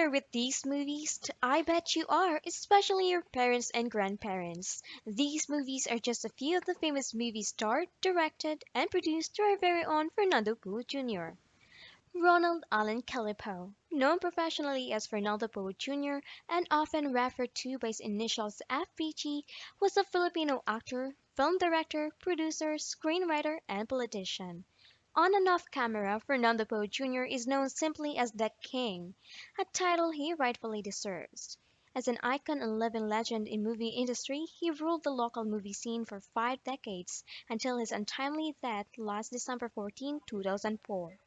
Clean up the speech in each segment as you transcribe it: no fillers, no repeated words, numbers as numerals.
familiar with these movies? I bet you are, especially your parents and grandparents. These movies are just a few of the famous movies starred, directed, and produced by our very own Fernando Poe Jr. Ronald Allan Kelley Poe, known professionally as Fernando Poe Jr. and often referred to by his initials FPG, was a Filipino actor, film director, producer, screenwriter, and politician. On and off camera, Fernando Poe Jr. is known simply as the King, a title he rightfully deserves. As an icon and living legend in movie industry, he ruled the local movie scene for 5 decades until his untimely death last December 14, 2004.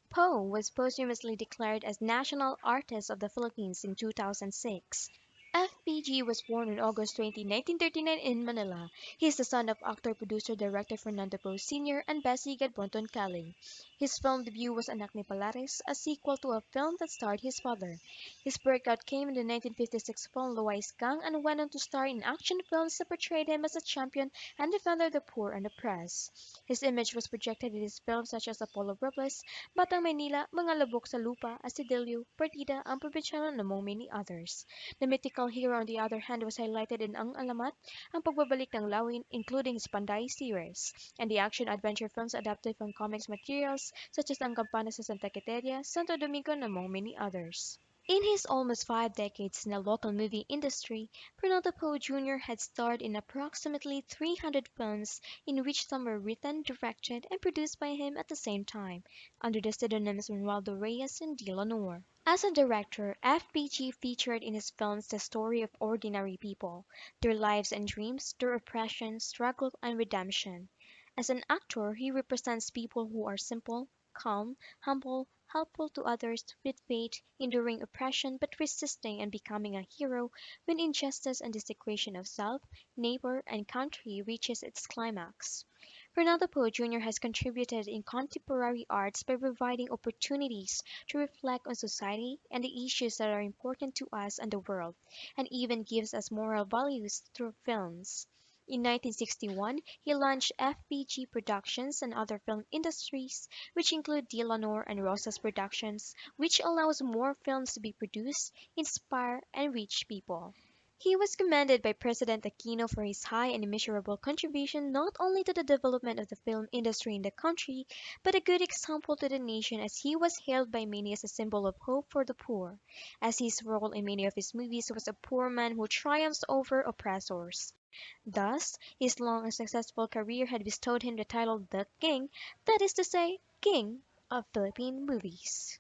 Poe was posthumously declared as National Artist of the Philippines in 2006. FPG was born on August 20, 1939 in Manila. He is the son of actor-producer-director Fernando Poe Sr. and Bessie Gadbonton Cali. His film debut was Anak ni Palares, a sequel to a film that starred his father. His breakout came in the 1956 film Luais Gang and went on to star in action films that portrayed him as a champion and defender of the poor and oppressed. His image was projected in his films such as Apollo Robles, Batang Maynila, Mga Labok sa Lupa, Asidilyo, Partida, Ang Probinsyano, and among many others. The mythical hero, on the other hand, was highlighted in Ang Alamat, Ang Pagbabalik ng Lawin, including his Panday series, and the action-adventure films adapted from comics materials such as Ang Kampana sa Santa Quiteria, Santo Domingo, and among many others. In his almost 5 decades in the local movie industry, Fernando Poe Jr. had starred in approximately 300 films, in which some were written, directed, and produced by him at the same time, under the pseudonyms Manueldo Reyes and De Lanor. As a director, FPG featured in his films the story of ordinary people, their lives and dreams, their oppression, struggle, and redemption. As an actor, he represents people who are simple, calm, humble, helpful to others, with faith, enduring oppression but resisting and becoming a hero when injustice and desecration of self, neighbor, and country reaches its climax. Fernando Poe Jr. has contributed in contemporary arts by providing opportunities to reflect on society and the issues that are important to us and the world, and even gives us moral values through films. In 1961, he launched FPG Productions and other film industries, which include De Lanor and Rosas Productions, which allows more films to be produced, inspire, and reach people. He was commended by President Aquino for his high and immeasurable contribution not only to the development of the film industry in the country, but a good example to the nation as he was hailed by many as a symbol of hope for the poor, as his role in many of his movies was a poor man who triumphs over oppressors. Thus, his long and successful career had bestowed him the title The King, that is to say, King of Philippine movies.